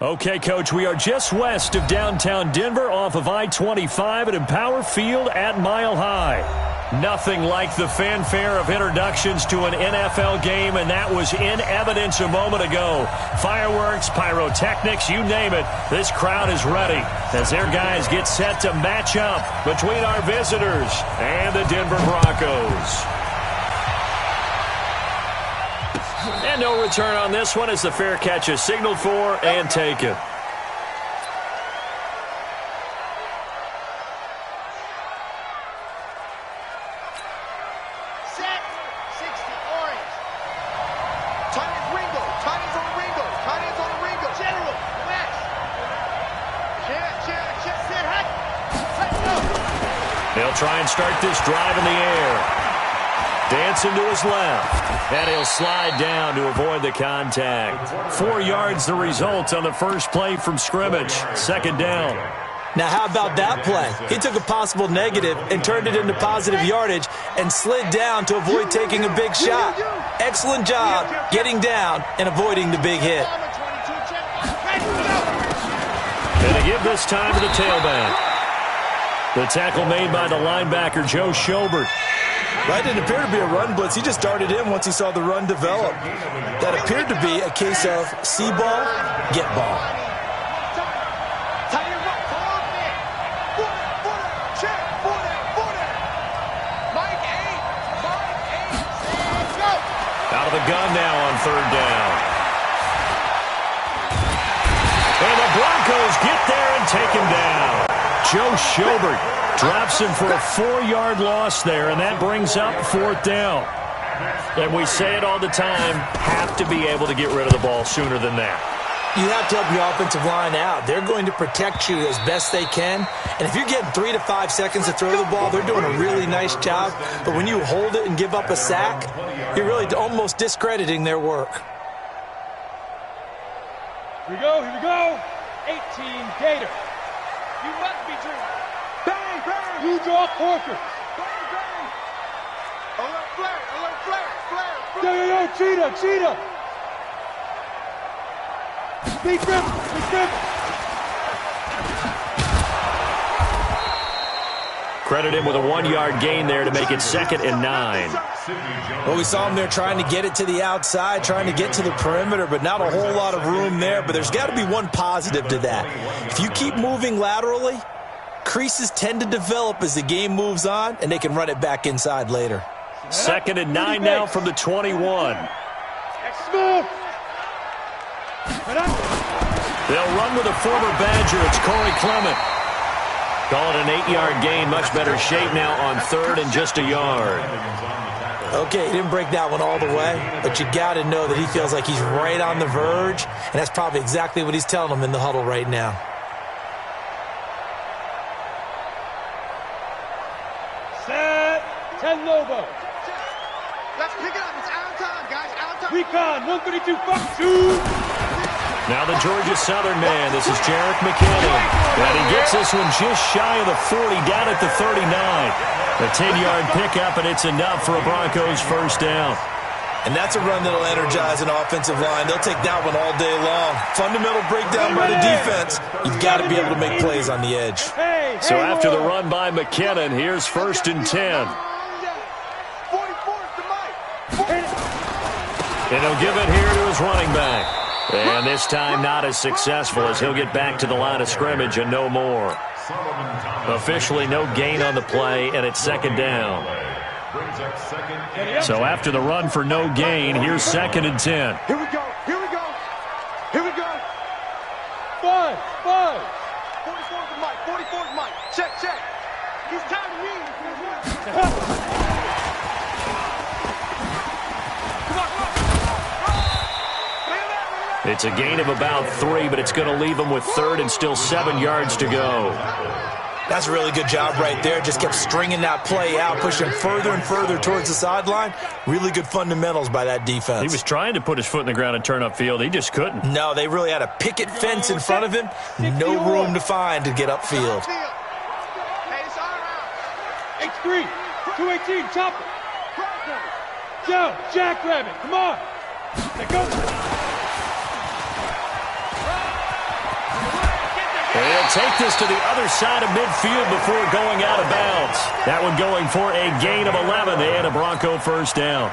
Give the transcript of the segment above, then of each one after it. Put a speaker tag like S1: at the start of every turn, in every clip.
S1: Okay, Coach, we are just west of downtown Denver off of I-25 at Empower Field at Mile High. Nothing like the fanfare of introductions to an NFL game, and that was in evidence a moment ago. Fireworks, pyrotechnics, you name it. This crowd is ready as their guys get set to match up between our visitors and the Denver Broncos. And no return on this one as the fair catch is signaled for and taken.
S2: Set, 60, orange. Tight ends Ringo, tight ends on Ringo, tight ends on Ringo. General, Max. Check, set, hack.
S1: They'll try and start this drive in the air. Dancing to his left, and he'll slide down to avoid the contact. 4 yards the result on the first play from scrimmage. Second down.
S3: Now, how about that play? He took a possible negative and turned it into positive yardage and slid down to avoid taking a big shot. Excellent job getting down and avoiding the big hit.
S1: And to give this time to the tailback. The tackle made by the linebacker, Joe Schobert.
S3: That didn't appear to be a run blitz. He just darted in once he saw the run develop. That appeared to be a case of see ball, get ball.
S1: Out of the gun now on third down. And the Broncos get there and take him down. Joe Schobert drops him for a 4-yard loss there, and that brings up fourth down. And we say it all the time, have to be able to get rid of the ball sooner than that.
S3: You have to help your offensive line out. They're going to protect you as best they can. And if you're getting 3 to 5 seconds to throw the ball, they're doing a really nice job. But when you hold it and give up a sack, you're really almost discrediting their work.
S4: Here we go. 18 Gator. You must be dreaming. Bang, bang. You draw Corker. Bang, bang. Alert flare. Yo, cheetah. Big grip.
S1: Credit him with a 1-yard gain there to make it 2nd and 9.
S3: Well, we saw him there trying to get it to the outside, trying to get to the perimeter, but not a whole lot of room there. But there's got to be one positive to that. If you keep moving laterally, creases tend to develop as the game moves on, and they can run it back inside later.
S1: 2nd and 9 now from the 21. They'll run with a former Badger. It's Corey Clement. Call it an 8-yard gain. Much better shape now on third and just a yard.
S3: Okay, he didn't break that one all the way, but you got to know that he feels like he's right on the verge, and that's probably exactly what he's telling them in the huddle right now.
S4: Set. 10 Lobo.
S2: Let's pick it up. It's out of time, guys. Out of time.
S4: Recon. 132. Fuck. Shoot.
S1: Now the Georgia Southern man. This is Jarek McKinnon. And he gets this one just shy of the 40, down at the 39. A 10-yard pickup, and it's enough for a Broncos first down.
S3: And that's a run that'll energize an offensive line. They'll take that one all day long. Fundamental breakdown by the defense. You've got to be able to make plays on the edge.
S1: So after the run by McKinnon, here's 1st and 10. And he'll give it here to his running back. And this time not as successful as he'll get back to the line of scrimmage and no more. Officially no gain on the play, and it's 2nd down. So after the run for no gain, here's 2nd and 10.
S2: Here we go.
S4: 5.
S2: 44's Mike. Check. He's time to read.
S1: It's a gain of about 3, but it's going to leave him with 3rd and still 7 yards to go.
S3: That's a really good job right there. Just kept stringing that play out, pushing further and further towards the sideline. Really good fundamentals by that defense.
S1: He was trying to put his foot in the ground and turn upfield. He just couldn't.
S3: No, they really had a picket fence in front of him. No room to find to get upfield.
S4: H3. 218. Chopper. Down. Jackrabbit. Come on. Let go.
S1: They'll take this to the other side of midfield before going out of bounds. That one going for a gain of 11 and a Bronco first down.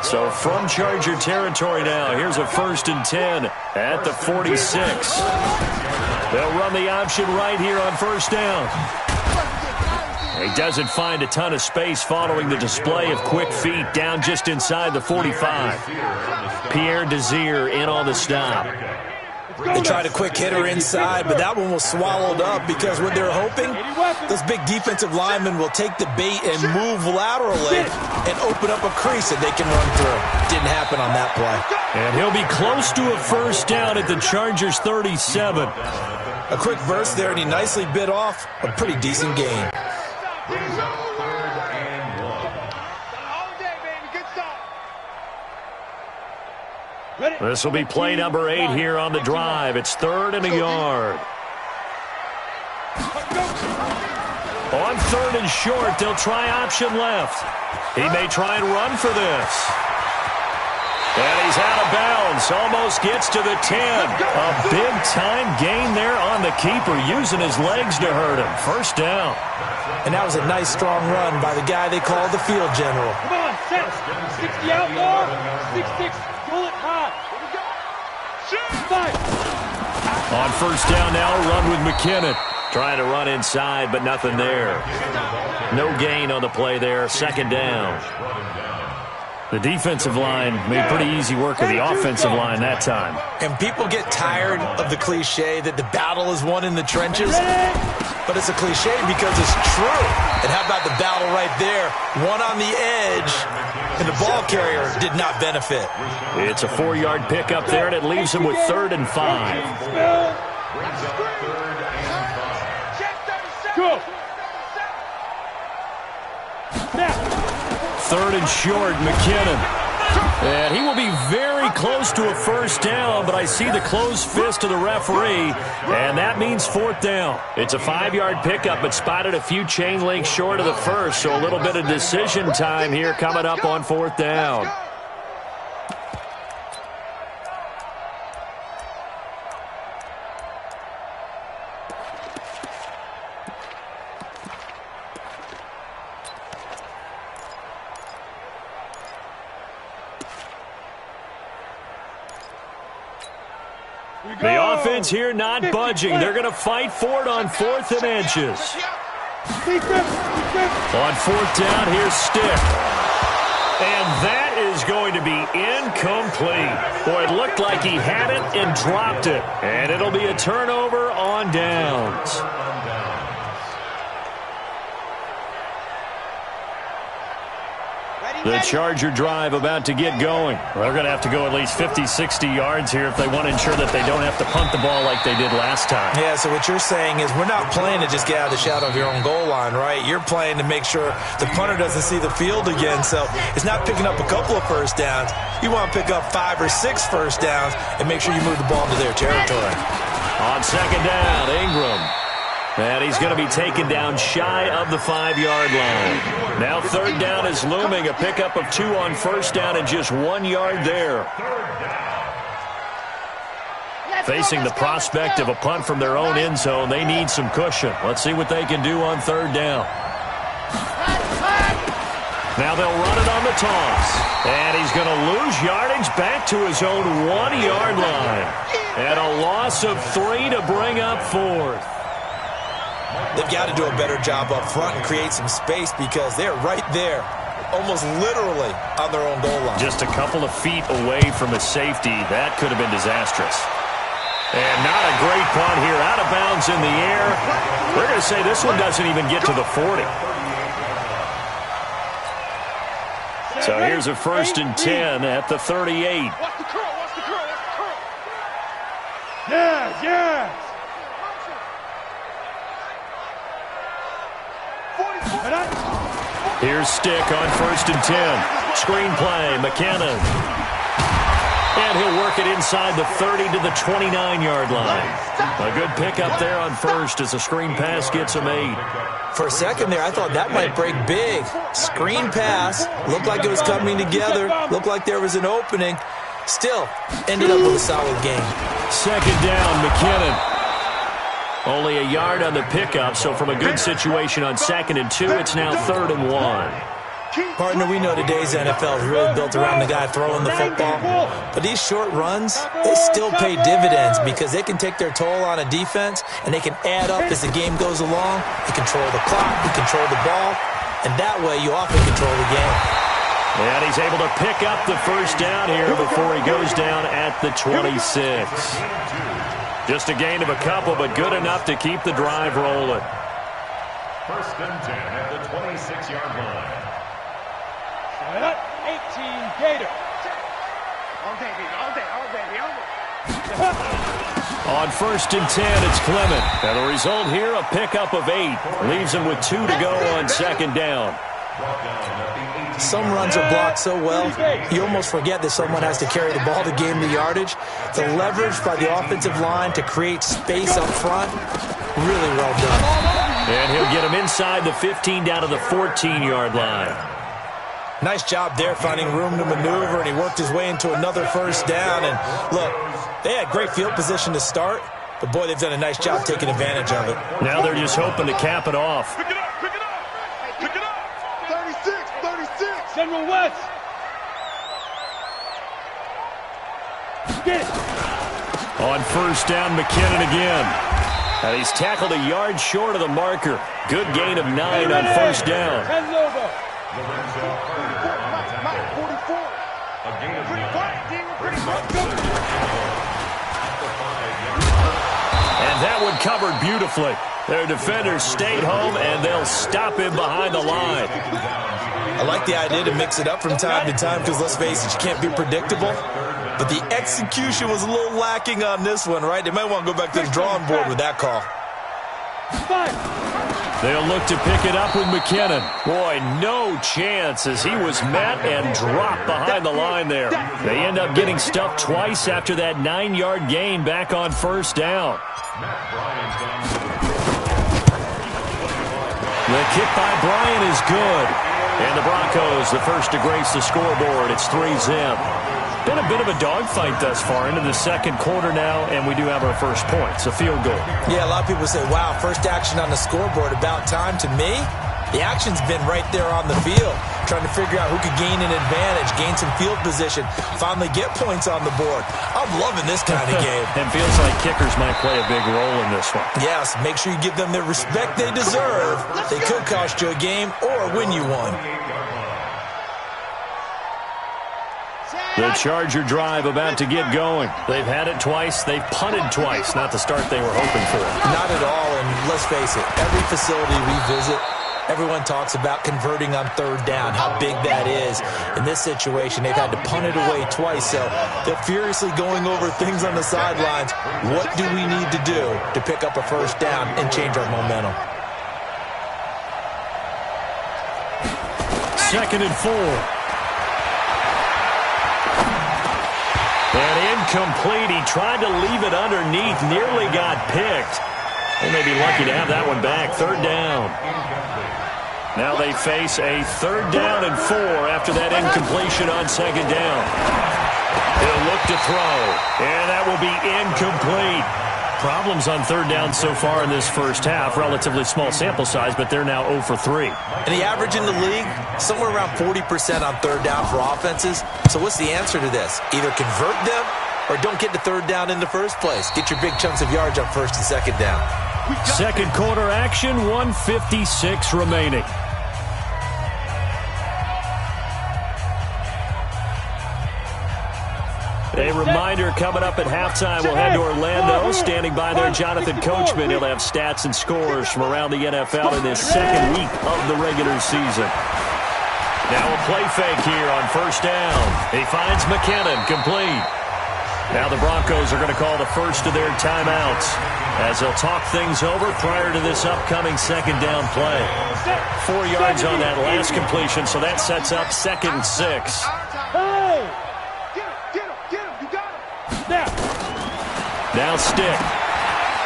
S1: So from Charger territory now, here's a 1st and 10 at the 46. They'll run the option right here on 1st down. He doesn't find a ton of space following the display of quick feet down just inside the 45. Pierre Desir in on the stop.
S3: They tried a quick hitter inside, but that one was swallowed up because what they're hoping, those big defensive linemen will take the bait and move laterally and open up a crease that they can run through. Didn't happen on that play.
S1: And he'll be close to a 1st down at the Chargers' 37.
S3: A quick burst there, and he nicely bit off a pretty decent gain.
S1: This will be play number 8 here on the drive. It's 3rd and a yard. On 3rd and short, they'll try option left. He may try and run for this. And he's out of bounds. Almost gets to the 10. A big-time gain there on the keeper, using his legs to hurt him. 1st down.
S3: And that was a nice, strong run by the guy they call the field general.
S4: Come on, set. 60 out more. 6-6. Pull it high.
S1: On 1st down now, a run with McKinnon. Trying to run inside, but nothing there. No gain on the play there. 2nd down. The defensive line made pretty easy work of the offensive line that time.
S3: And people get tired of the cliche that the battle is won in the trenches. But it's a cliche because it's true. And how about the battle right there? One on the edge, and the ball carrier did not benefit.
S1: It's a 4-yard pickup there, and it leaves him with 3rd and 5.
S4: Go.
S1: 3rd and short, McKinnon. And he will be very close to a 1st down, but I see the closed fist of the referee, and that means 4th down. It's a 5-yard pickup, but spotted a few chain links short of the 1st, so a little bit of decision time here coming up on 4th down. The offense here not budging. They're going to fight for it on 4th and inches. On 4th down, here's Stick. And that is going to be incomplete. Boy, it looked like he had it and dropped it. And it'll be a turnover on downs. The Charger drive about to get going. They're going to have to go at least 50, 60 yards here if they want to ensure that they don't have to punt the ball like they did last time.
S3: Yeah, so what you're saying is we're not playing to just get out of the shadow of your own goal line, right? You're playing to make sure the punter doesn't see the field again. So it's not picking up a couple of 1st downs. You want to pick up 5 or 6 1st downs and make sure you move the ball into their territory.
S1: On 2nd down, Ingram. And he's going to be taken down shy of the 5-yard line. Now 3rd down is looming. A pickup of 2 on 1st down and just 1 yard there. Facing the prospect of a punt from their own end zone, they need some cushion. Let's see what they can do on 3rd down. Now they'll run it on the toss. And he's going to lose yardage back to his own 1-yard line. And a loss of 3 to bring up 4th.
S3: They've got to do a better job up front and create some space because they're right there, almost literally on their own goal line.
S1: Just a couple of feet away from a safety. That could have been disastrous. And not a great punt here. Out of bounds in the air. We're going to say this one doesn't even get to the 40. So here's a 1st and 10 at the 38.
S4: Watch the curl, watch the curl, watch the curl. Yes, yes.
S1: Here's Stick on 1st and 10. Screen play, McKinnon. And he'll work it inside the 30 to the 29-yard line. A good pickup there on 1st as a screen pass gets him 8.
S3: For a second there, I thought that might break big. Screen pass. Looked like it was coming together. Looked like there was an opening. Still, ended up with a solid game.
S1: 2nd down, McKinnon. Only a yard on the pickup, so from a good situation on 2nd and 2, it's now 3rd and 1.
S3: Partner, we know today's NFL is really built around the guy throwing the football. But these short runs, they still pay dividends because they can take their toll on a defense, and they can add up as the game goes along. You control the clock, you control the ball, and that way you often control the game.
S1: And he's able to pick up the first down here before he goes down at the 26. Just a gain of a couple, but good enough to keep the drive rolling.
S5: 1st and 10 at the 26-yard line.
S4: 18 Gator.
S1: On 1st and 10, it's Clement. And the result here, a pickup of 8. Leaves him with 2 to go on 2nd down.
S3: Some runs are blocked so well, you almost forget that someone has to carry the ball to gain the yardage. The leverage by the offensive line to create space up front, really well done.
S1: And he'll get him inside the 15 down to the 14-yard line.
S3: Nice job there finding room to maneuver, and he worked his way into another 1st down. And look, they had great field position to start, but boy, they've done a nice job taking advantage of it.
S1: Now they're just hoping to cap it off.
S4: Pick it up, pick it up. Pick it up. 36. General West. Get it.
S1: On 1st down, McKinnon again. And he's tackled a yard short of the marker. Good gain of 9 on 1st down. And that one covered beautifully. Their defenders stayed home, and they'll stop him behind the line.
S3: I like the idea to mix it up from time to time because, let's face it, you can't be predictable. But the execution was a little lacking on this one, right? They might want to go back to the drawing board with that call.
S1: They'll look to pick it up with McKinnon. Boy, no chance as he was met and dropped behind the line there. They end up getting stuffed twice after that 9-yard gain back on 1st down. The kick by Bryant is good. And the Broncos, the first to grace the scoreboard. It's 3-zip. Been a bit of a dogfight thus far into the 2nd quarter now, and we do have our first points, a field goal.
S3: Yeah, a lot of people say, wow, first action on the scoreboard, about time. To me, the action's been right there on the field, trying to figure out who could gain an advantage, gain some field position, finally get points on the board. I'm loving this kind of game.
S1: And feels like kickers might play a big role in this one.
S3: Yes, make sure you give them the respect they deserve. They could cost you a game or win you one.
S1: The Charger drive about to get going. They've had it twice. They've punted twice. Not the start they were hoping for.
S3: Not at all, and let's face it, every facility we visit, everyone talks about converting on 3rd down, how big that is. In this situation, they've had to punt it away twice, so they're furiously going over things on the sidelines. What do we need to do to pick up a 1st down and change our momentum?
S1: 2nd and 4. And incomplete. He tried to leave it underneath. Nearly got picked. They may be lucky to have that one back. 3rd down. Now they face a 3rd down and 4 after that incompletion on 2nd down. He'll look to throw. And that will be incomplete. Problems on 3rd down so far in this first half. Relatively small sample size, but they're now 0 for 3.
S3: And the average in the league, somewhere around 40% on 3rd down for offenses. So what's the answer to this? Either convert them or don't get to 3rd down in the first place. Get your big chunks of yards on 1st and 2nd down.
S1: 2nd quarter action, 1:56 remaining. A reminder coming up at halftime, we'll head to Orlando. Standing by there, Jonathan Coachman. He'll have stats and scores from around the NFL in this 2nd week of the regular season. Now a play fake here on 1st down. He finds McKinnon, complete. Now the Broncos are going to call the first of their timeouts as they'll talk things over prior to this upcoming 2nd down play. 4 yards on that last completion, so that sets up 2nd and 6. Now stick.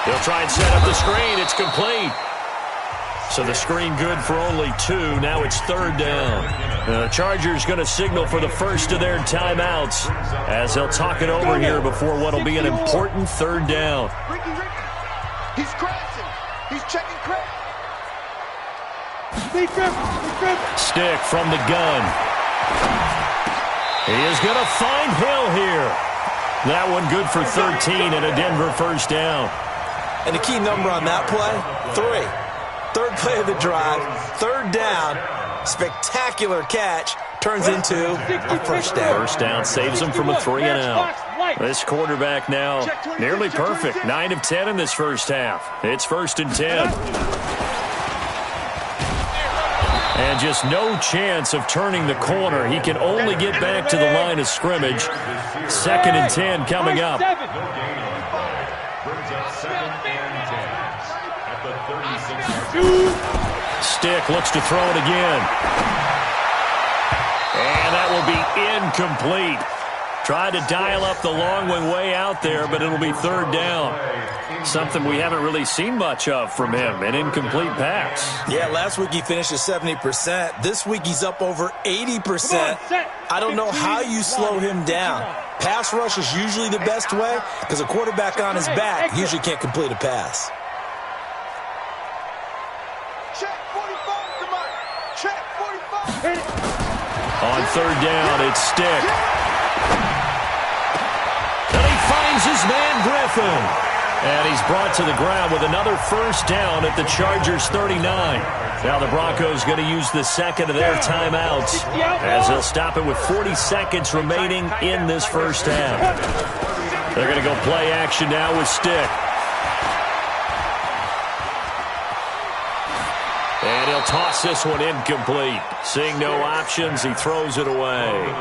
S1: He'll try and set up the screen. It's complete. So the screen good for only 2. Now it's 3rd down. The Chargers going to signal for the first of their timeouts as they'll talk it over here before what will be an important 3rd down.
S2: He's crashing. He's checking Craig.
S1: Stick from the gun. He is going to find Hill here. That one good for 13 and a Denver first down.
S3: And the key number on that play, 3. Third play of the drive, third down, spectacular catch, turns into a first down.
S1: First down saves him from a 3 and out. This quarterback now nearly perfect. 9 of 10 in this first half. It's 1st and 10. And just no chance of turning the corner. He can only get back to the line of scrimmage. 2nd and 10 coming up.
S5: Brings up 2nd and 10 at the 36-yard line.
S1: Stick looks to throw it again. And that will be incomplete. Tried to dial up the long one way out there, but it'll be 3rd down. Something we haven't really seen much of from him, an incomplete pass.
S3: Yeah, last week he finished at 70%. This week he's up over 80%. I don't know how you slow him down. Pass rush is usually the best way because a quarterback on his back usually can't complete a pass.
S2: Check 45, come on. Check 45.
S1: On 3rd down, it's Stick. And he finds his man Griffin. And he's brought to the ground with another first down at the Chargers' 39. Now the Broncos going to use the second of their timeouts as they'll stop it with 40 seconds remaining in this first half. They're going to go play action now with Stick. And he'll toss this one incomplete. Seeing no options, he throws it away.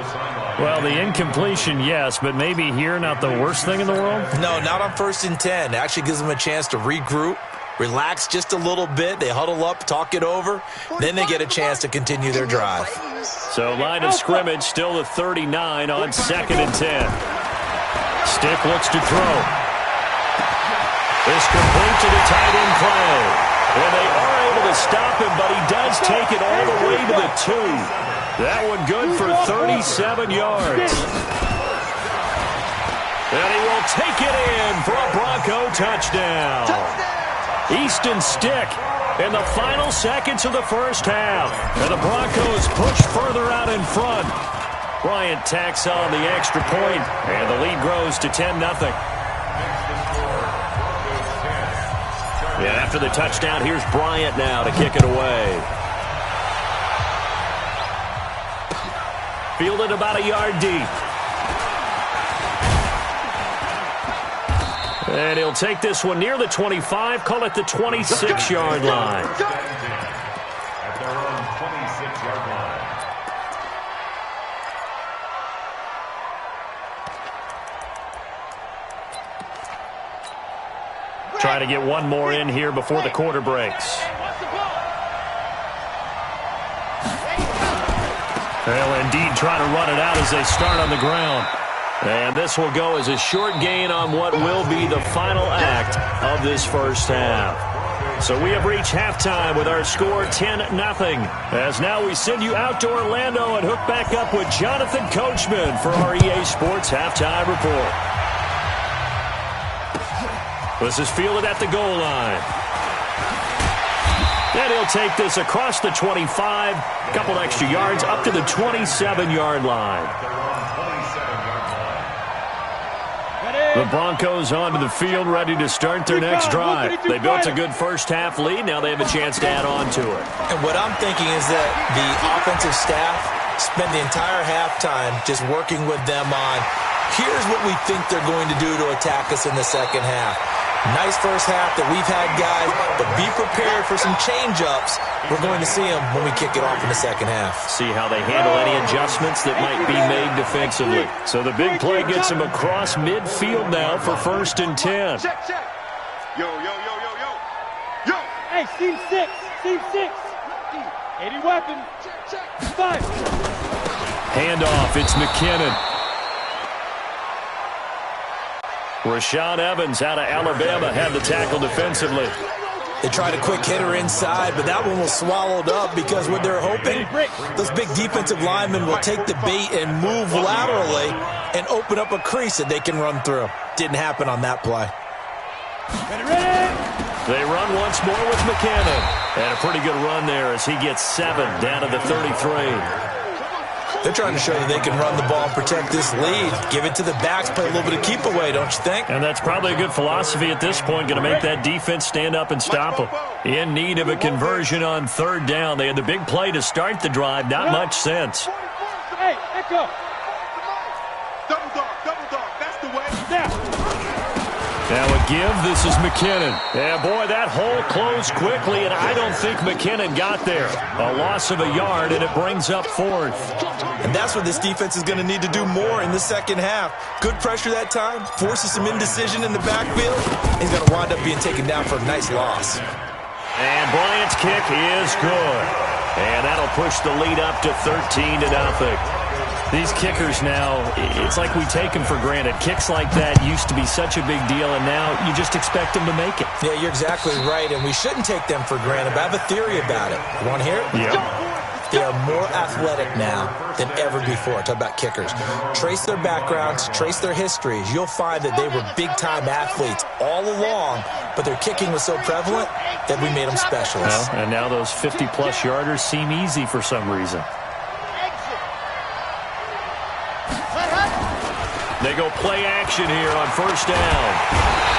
S1: Well, the incompletion, yes, but maybe here not the worst thing in the world?
S3: No, not on 1st and 10. It actually gives them a chance to regroup, relax just a little bit. They huddle up, talk it over. Then they get a chance to continue their drive.
S1: So line of scrimmage still the 39 on 2nd and 10. Stick looks to throw. This complete to the tight end Clay. And they are able to stop him, but he does take it all the way to the 2. That one good for 37 yards. And he will take it in for a Bronco touchdown. Easton Stick in the final seconds of the first half. And the Broncos push further out in front. Bryant tacks on the extra point, and the lead grows to 10-0. Yeah, after the touchdown, here's Bryant now to kick it away. Fielded about a yard deep. And he'll take this one near the 25, call it the 26-yard line.
S5: At their own 26-yard line.
S1: Try to get one more in here before the quarter breaks. They'll indeed try to run it out as they start on the ground. And this will go as a short gain on what will be the final act of this first half. So we have reached halftime with our score 10-0. As now we send you out to Orlando and hook back up with Jonathan Coachman for our EA Sports Halftime Report. This is fielded at the goal line. And he'll take this across the 25, a couple extra yards up to the 27-yard line. The Broncos onto the field, ready to start their next drive. They built a good first-half lead. Now they have a chance to add on to it.
S3: And what I'm thinking is that the offensive staff spend the entire halftime just working with them on, here's what we think they're going to do to attack us in the second half. Nice first half that we've had, guys, but be prepared for some change-ups. We're going to see them when we kick it off in the second half.
S1: See how they handle any adjustments that might be made defensively. So the big play gets them across midfield now for 1st and 10.
S2: Check, check. Yo, yo, yo, yo, yo. Yo.
S4: Hey, Team 6. Team 6. 80 weapon. Check, check. 5.
S1: Handoff, it's McKinnon. Rashaan Evans out of Alabama had the tackle defensively.
S3: They tried a quick hitter inside, but that one was swallowed up because what they're hoping, those big defensive linemen will take the bait and move laterally and open up a crease that they can run through. Didn't happen on that play.
S1: They run once more with McKinnon. And a pretty good run there as he gets 7 down to the 33.
S3: They're trying to show you they can run the ball and protect this lead. Give it to the backs, play a little bit of keep away, don't you think?
S1: And that's probably a good philosophy at this point, going to make that defense stand up and stop them. In need of a conversion on 3rd down. They had the big play to start the drive, not much sense.
S4: Hey, echo.
S2: Double dog, that's the way.
S1: Now a give, this is McKinnon. Yeah, boy, that hole closed quickly, and I don't think McKinnon got there. A loss of a yard, and it brings up 4th.
S3: And that's what this defense is going to need to do more in the second half. Good pressure that time, forces some indecision in the backfield. He's going to wind up being taken down for a nice loss.
S1: And Bryant's kick is good. And that'll push the lead up to 13-0. These kickers now, it's like we take them for granted. Kicks like that used to be such a big deal, and now you just expect them to make it.
S3: Yeah, you're exactly right, and we shouldn't take them for granted, but I have a theory about it. You want to hear it?
S1: Yeah.
S3: They are more athletic now than ever before. Talk about kickers. Trace their backgrounds, trace their histories. You'll find that they were big-time athletes all along, but their kicking was so prevalent that we made them specialists.
S1: Well, and now those 50-plus yarders seem easy for some reason. They go play action here on 1st down.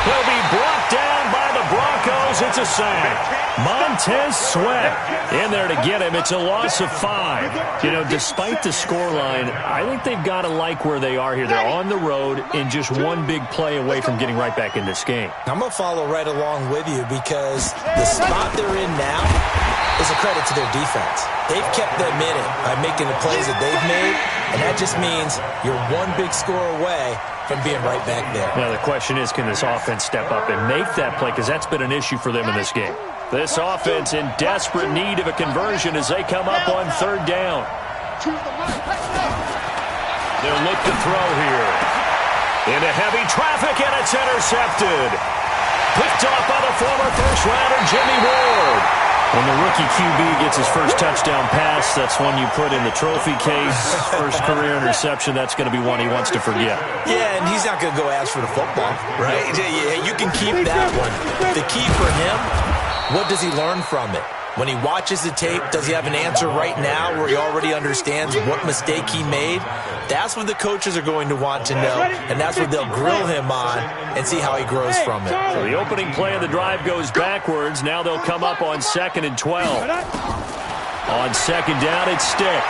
S1: He'll be brought down by the Broncos. It's a sack. Montez Sweat in there to get him. It's a loss of 5. You know, despite the scoreline, I think they've got to like where they are here. They're on the road and just one big play away from getting right back in this game.
S3: I'm going to follow right along with you because the spot they're in now is a credit to their defense. They've kept them in it by making the plays that they've made, and that just means you're one big score away from being right back there.
S1: Now, the question is, can this offense step up and make that play? Because that's been an issue for them in this game. This offense in desperate need of a conversion as they come up on 3rd down. They'll look to throw here. Into heavy traffic, and it's intercepted. Picked off by the former first-rounder Jimmy Ward. When the rookie QB gets his first touchdown pass, that's one you put in the trophy case. First career interception, that's going to be one he wants to forget.
S3: Yeah, and he's not going to go ask for the football, right? Yeah, you can keep that one. The key for him, what does he learn from it? When he watches the tape, does he have an answer right now where he already understands what mistake he made? That's what the coaches are going to want to know, and that's what they'll grill him on and see how he grows from it.
S1: So the opening play of the drive goes backwards. Now they'll come up on 2nd and 12. On 2nd down, it's Stick.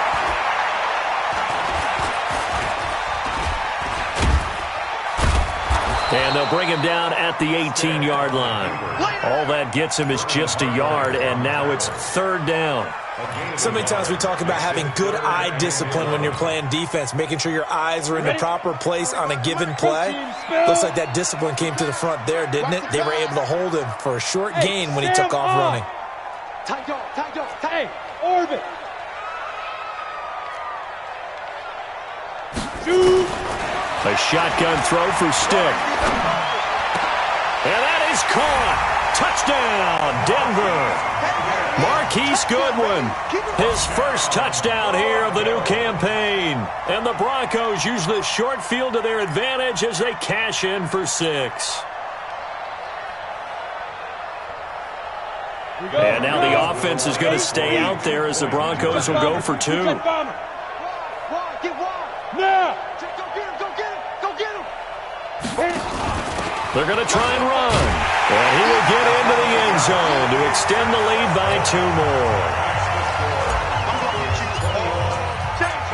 S1: And they'll bring him down at the 18-yard line. All that gets him is just a yard, and now it's 3rd down.
S3: So many times we talk about having good eye discipline when you're playing defense, making sure your eyes are in the proper place on a given play. Looks like that discipline came to the front there, didn't it? They were able to hold him for a short gain when he took off running.
S4: Hey, orbit. Shoot.
S1: A shotgun throw for Stick. And that is caught. Touchdown, Denver. Marquise Goodwin, his first touchdown here of the new campaign. And the Broncos use the short field to their advantage as they cash in for 6. And now the offense is going to stay out there as the Broncos will go for 2.
S4: Now.
S1: They're going to try and run. And he will get into the end zone to extend the lead by 2 more.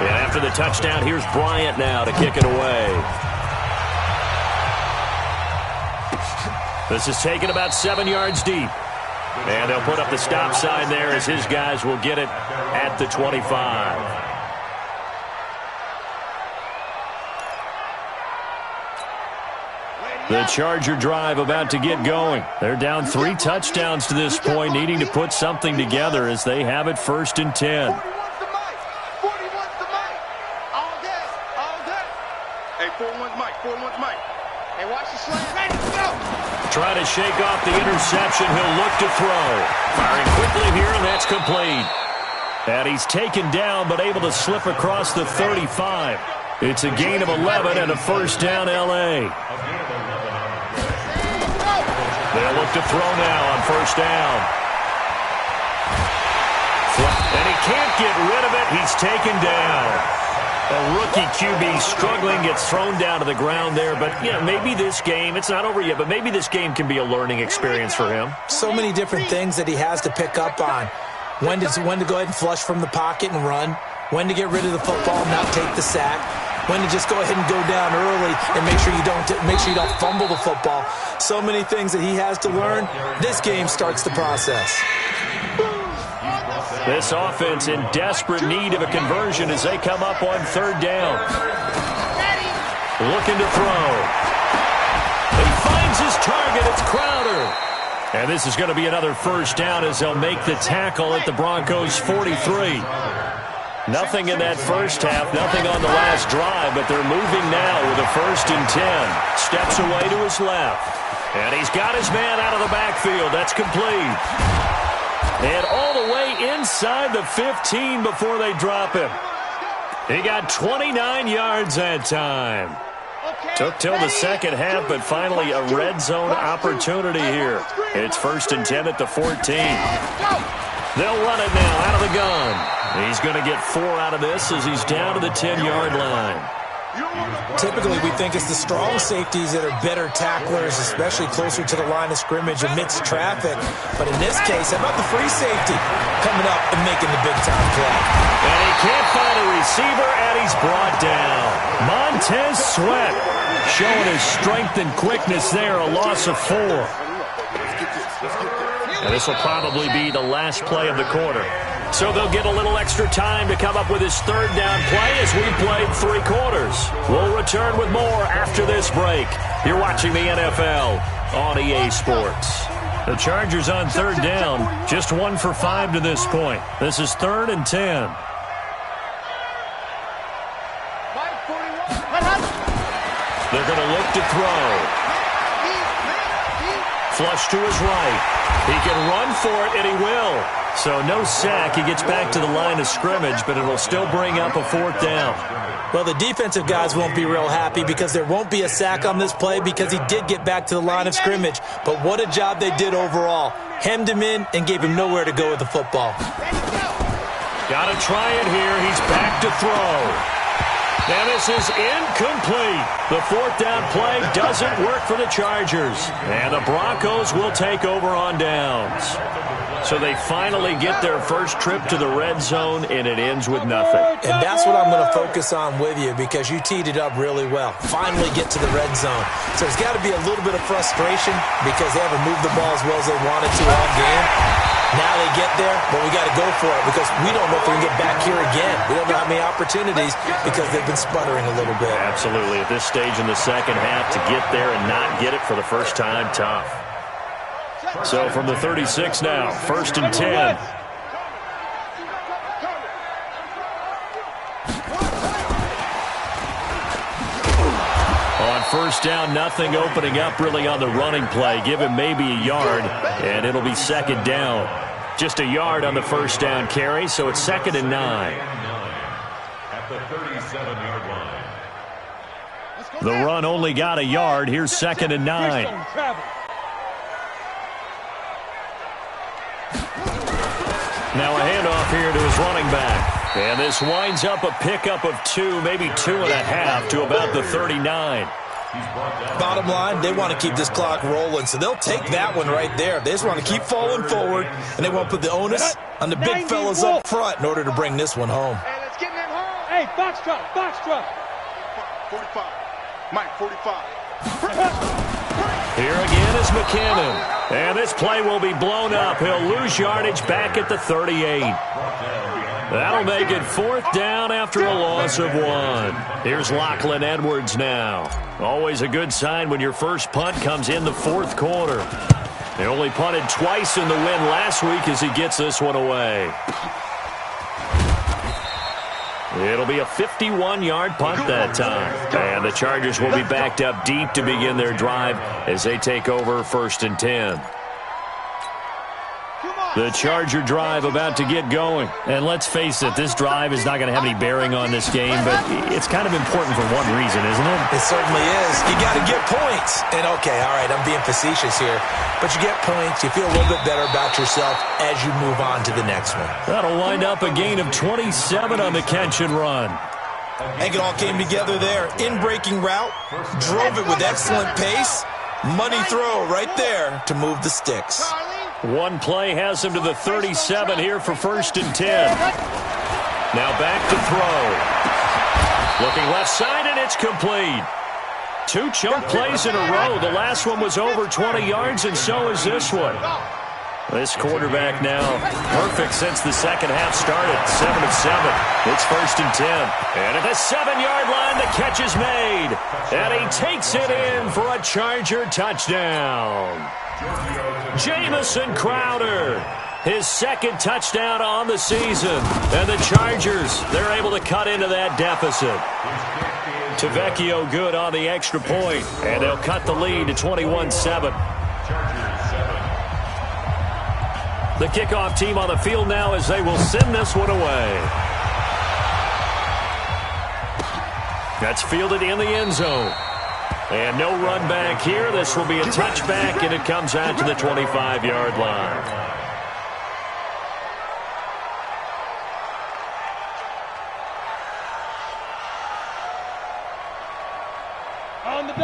S1: And after the touchdown, here's Bryant now to kick it away. This is taken about 7 yards deep. And they'll put up the stop sign there as his guys will get it at the 25. The Charger drive about to get going. They're down 3 touchdowns to this point, needing to put something together as they have it 1st and 10.
S2: 40 wants the mic. All day. Hey, 41's Mike. Hey, watch the slant. Ready, go.
S1: Trying to shake off the interception. He'll look to throw. Firing quickly here, and that's complete. And he's taken down, but able to slip across the 35. It's a gain of 11 and a 1st down, L.A. They'll look to throw now on first down. And he can't get rid of it. He's taken down. A rookie QB struggling, gets thrown down to the ground there. But, you know, maybe this game, it's not over yet, but maybe this game can be a learning experience for him.
S3: So many different things that he has to pick up on. When to go ahead and flush from the pocket and run. When to get rid of the football and not take the sack. When to just go ahead and go down early and make sure you don't fumble the football. So many things that he has to learn. This game starts the process.
S1: This offense in desperate need of a conversion as they come up on third down. Looking to throw. He finds his target. It's Crowder. And this is going to be another first down as they'll make the tackle at the Broncos' 43. Nothing in that first half, nothing on the last drive, but they're moving now with a 1st and 10. Steps away to his left. And he's got his man out of the backfield. That's complete. And all the way inside the 15 before they drop him. He got 29 yards that time. Took till the second half, but finally a red zone opportunity here. It's 1st and 10 at the 14. They'll run it now out of the gun. He's going to get 4 out of this as he's down to the 10-yard line.
S3: Typically, we think it's the strong safeties that are better tacklers, especially closer to the line of scrimmage amidst traffic. But in this case, how about the free safety coming up and making the big-time play?
S1: And he can't find a receiver, and he's brought down. Montez Sweat showing his strength and quickness there, a loss of 4. And this will probably be the last play of the quarter. So they'll get a little extra time to come up with his third down play as we played 3 quarters. We'll return with more after this break. You're watching the NFL on EA Sports. The Chargers on third down, just 1 for 5 to this point. This is 3rd and 10. They're going to look to throw. Flush to his right. He can run for it, and he will. So no sack. He gets back to the line of scrimmage, but it'll still bring up a 4th down.
S3: Well, the defensive guys won't be real happy because there won't be a sack on this play because he did get back to the line of scrimmage. But what a job they did overall. Hemmed him in and gave him nowhere to go with the football.
S1: Got to try it here. He's back to throw. And this is incomplete. The 4th down play doesn't work for the Chargers. And the Broncos will take over on downs. So they finally get their first trip to the red zone, and it ends with nothing.
S3: And that's what I'm going to focus on with you because you teed it up really well. Finally get to the red zone. So there's got to be a little bit of frustration because they haven't moved the ball as well as they wanted to all game. Now they get there, but we got to go for it because we don't know if we can get back here again. We don't know how many opportunities because they've been sputtering a little bit.
S1: Absolutely. At this stage in the second half, to get there and not get it for the first time, tough. So from the 36 now, 1st and 10. On first down, nothing opening up really on the running play. Give him maybe a yard, and it'll be 2nd down. Just a yard on the first down carry, so it's 2nd and 9.
S5: At the 37-yard line.
S1: The run only got a yard. Here's 2nd and 9. Now a handoff here to his running back. And this winds up a pickup of 2, maybe 2.5 to about the 39.
S3: Bottom line, they want to keep this clock rolling, so they'll take that one right there. They just want to keep falling forward, and they want to put the onus on the big fellas up front in order to bring this one home.
S2: Hey, let's get him home.
S4: Hey, box truck, box truck.
S2: 45. Mike, 45.
S1: Here again is McKinnon. And this play will be blown up. He'll lose yardage back at the 38. That'll make it 4th down after a loss of 1. Here's Lachlan Edwards now. Always a good sign when your first punt comes in the 4th quarter. They only punted twice in the win last week as he gets this one away. It'll be a 51-yard punt that time. And the Chargers will be backed up deep to begin their drive as they take over 1st and 10.
S2: Come on.
S1: The Charger drive about to get going. And let's face it, this drive is not going to have any bearing on this game, but it's kind of important for one reason, isn't it?
S3: It certainly is. You got to get points. And, okay, all right, I'm being facetious here. But you get points, you feel a little bit better about yourself as you move on to the next one.
S1: That'll wind up a gain of 27 on the catch and run.
S3: I think it all came together there. In-breaking route, drove it with excellent pace. Money throw right there to move the sticks.
S1: One play has him to the 37 here for 1st and 10. Now back to throw. Looking left side, and it's complete. 2 chunk plays in a row. The last one was over 20 yards, and so is this one. This quarterback now perfect since the second half started. 7 of 7. It's 1st and 10. And at the 7-yard line, the catch is made. And he takes it in for a Charger touchdown. Jamison Crowder, his 2nd touchdown on the season. And the Chargers, they're able to cut into that deficit. Tavecchio good on the extra point, and they'll cut the lead to 21-7. The kickoff team on the field now as they will send this one away. That's fielded in the end zone. And no run back here. This will be a touchback, and it comes out to the 25-yard line.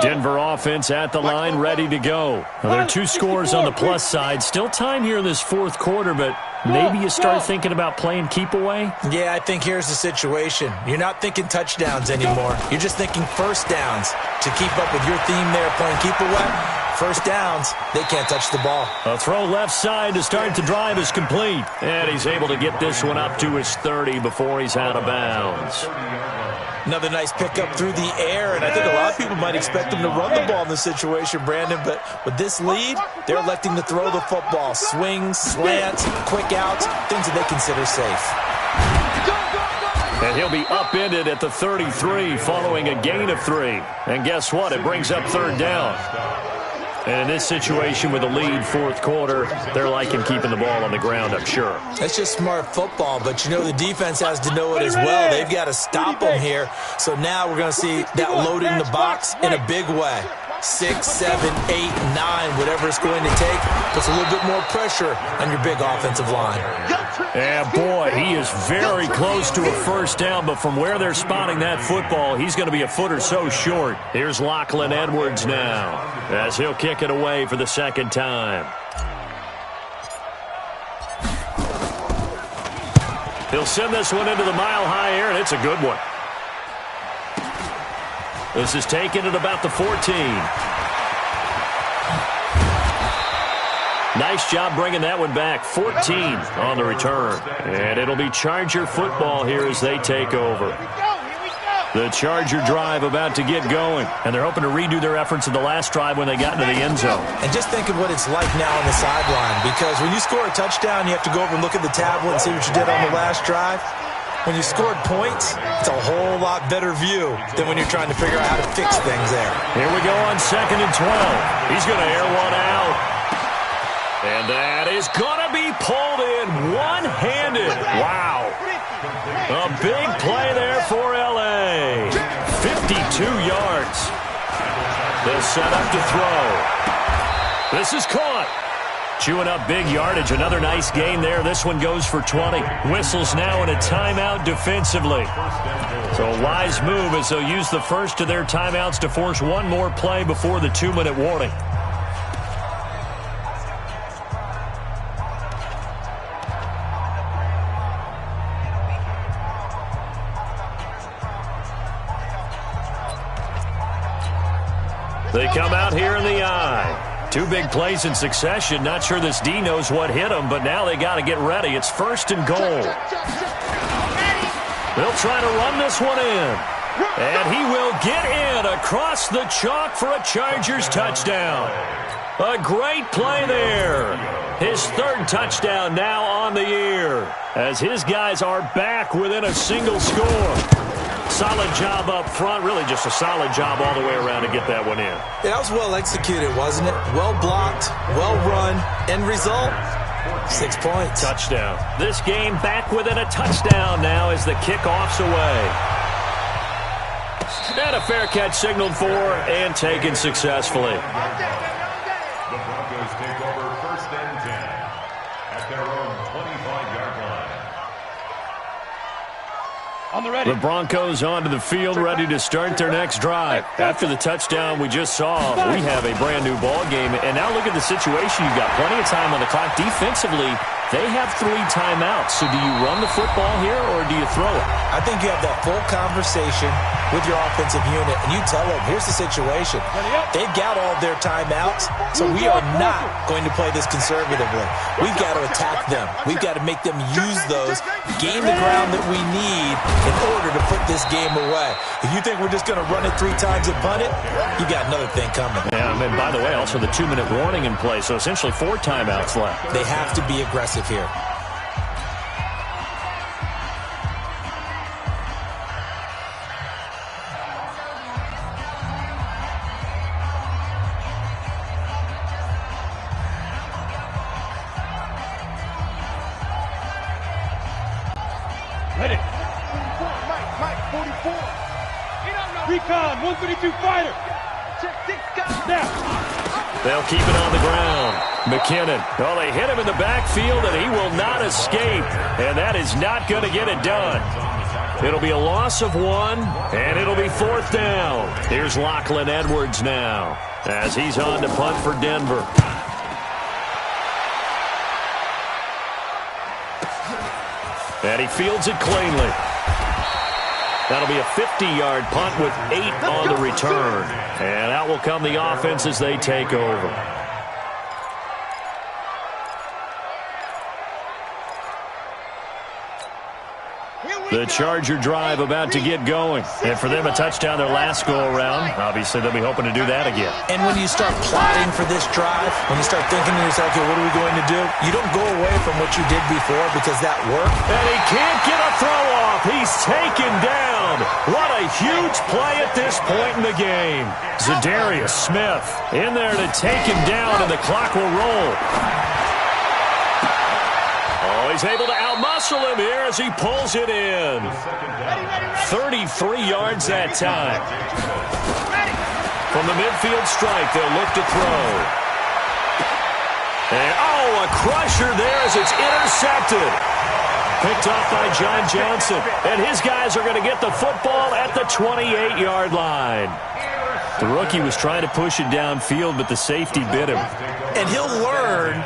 S1: Denver offense at the line, ready to go. Well, there are 2 scores on the plus side. Still time here in this 4th quarter, but maybe you start thinking about playing keep away?
S3: Yeah, I think here's the situation. You're not thinking touchdowns anymore. You're just thinking first downs. To keep up with your theme there, playing keep away, first downs, they can't touch the ball.
S1: A throw left side to start the drive is complete. And he's able to get this one up to his 30 before he's out of bounds.
S3: Another nice pickup through the air, and I think a lot of people might expect them to run the ball in this situation, Brandon, but with this lead, they're electing to throw the football. Swings, slants, quick outs, things that they consider safe.
S1: And he'll be upended at the 33 following a gain of 3. And guess what? It brings up 3rd down. And in this situation with a lead 4th quarter, they're liking keeping the ball on the ground, I'm sure.
S3: That's just smart football, but you know the defense has to know it as well. They've got to stop them here. So now we're going to see that loading the box in a big way. 6, 7, 8, 9, whatever it's going to take, puts a little bit more pressure on your big offensive line.
S1: Yeah, boy, he is very close to a 1st down, but from where they're spotting that football, he's going to be a foot or so short. Here's Lachlan Edwards now, as he'll kick it away for the 2nd time. He'll send this one into the mile-high air, and it's a good one. This is taken at about the 14. Nice job bringing that one back. 14 on the return. And it'll be Charger football here as they take over. The Charger drive about to get going. And they're hoping to redo their efforts in the last drive when they got into the end zone.
S3: And just think of what it's like now on the sideline. Because when you score a touchdown, you have to go over and look at the tablet and see what you did on the last drive. When you scored points, it's a whole lot better view than when you're trying to figure out how to fix things there.
S1: Here we go on 2nd and 12. He's going to air one out. And that is going to be pulled in one-handed. Wow. A big play there for L.A. 52 yards. They'll set up to throw. This is caught. Chewing up big yardage. Another nice gain there. This one goes for 20. Whistles now in a timeout defensively. So a wise move as they'll use the first of their timeouts to force one more play before the 2-minute warning. They come out here in the eye. 2 big plays in succession. Not sure this D knows what hit them, but now they got to get ready. It's 1st and goal. They'll try to run this one in. And he will get in across the chalk for a Chargers touchdown. A great play there. His 3rd touchdown now on the year, as his guys are back within a single score. Solid job up front. Really just a solid job all the way around to get that one in.
S3: Yeah, that was well executed, wasn't it? Well blocked, well run. End result, 6 points.
S1: Touchdown. This game back within a touchdown now as the kickoff's away. And a fair catch signaled for and taken successfully.
S5: The Broncos take over 1st and 10 at their own 25-yard line.
S4: On the ready.
S1: The Broncos onto the field, ready to start their next drive. After the touchdown we just saw, we have a brand-new ball game. And now look at the situation. You've got plenty of time on the clock. Defensively, they have 3 timeouts. So do you run the football here or do you throw it?
S3: I think you have that full conversation with your offensive unit, and you tell them, here's the situation. They've got all their timeouts, so we are not going to play this conservatively. We've got to attack them. We've got to make them use those, gain the ground that we need in order to put this game away. If you think we're just going to run it 3 times and punt it, you got another thing coming.
S1: Yeah, and by the way, also the 2-minute warning in play, so essentially 4 timeouts left.
S3: They have to be aggressive here.
S4: Ready.
S2: Mike, 44.
S4: Recon, 132 fighter. Now.
S1: They'll keep it on the ground. McKinnon. Well, they hit him in the backfield, and he will not escape. And that is not going to get it done. It'll be a loss of 1, and it'll be 4th down. Here's Lachlan Edwards now as he's on to punt for Denver. And he fields it cleanly. That'll be a 50-yard punt with 8 on the return. And out will come the offense as they take over. The Charger drive about to get going. And for them, a touchdown their last go-around. Obviously, they'll be hoping to do that again.
S3: And when you start plotting for this drive, when you start thinking to yourself, okay, what are we going to do? You don't go away from what you did before because that worked.
S1: And he can't get a throw off. He's taken down. What a huge play at this point in the game. Zadarius Smith in there to take him down, and the clock will roll. Oh, he's able to outmuscle him here as he pulls it in. 33 yards that time. From the midfield strike, they'll look to throw. And, oh, a crusher there as it's intercepted. Picked off by John Johnson. And his guys are going to get the football at the 28-yard line. The rookie was trying to push it downfield, but the safety bit him.
S3: And he'll learn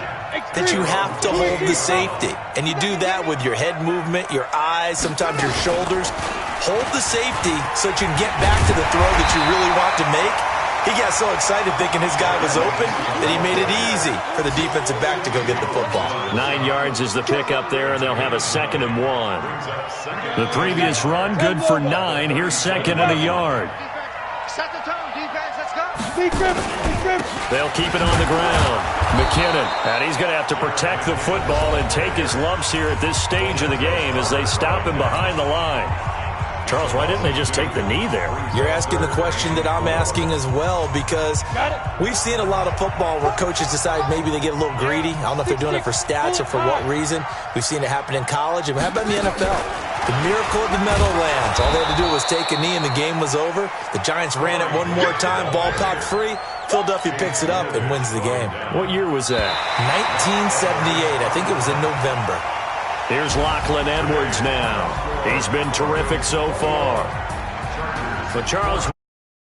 S3: that you have to hold the safety. And you do that with your head movement, your eyes, sometimes your shoulders. Hold the safety so that you can get back to the throw that you really want to make. He got so excited thinking his guy was open that he made it easy for the defensive back to go get the football.
S1: 9 yards is the pickup there, and they'll have a 2nd and 1. The previous run, good for 9. Here's 2nd and a yard.
S2: Set the tone, defense, let's go.
S1: They'll keep it on the ground. McKinnon, and he's going to have to protect the football and take his lumps here at this stage of the game as they stop him behind the line. Charles, why didn't they just take the knee there?
S3: You're asking the question that I'm asking as well, because we've seen a lot of football where coaches decide maybe they get a little greedy. I don't know if they're doing it for stats or for what reason. We've seen it happen in college, and how about in the NFL? The miracle of the Meadowlands. All they had to do was take a knee, and the game was over. The Giants ran it one more time, ball popped free. Philadelphia picks it up and wins the game.
S1: What year was that?
S3: 1978. I think it was in November.
S1: Here's Lachlan Edwards now. He's been terrific so far. So Charles...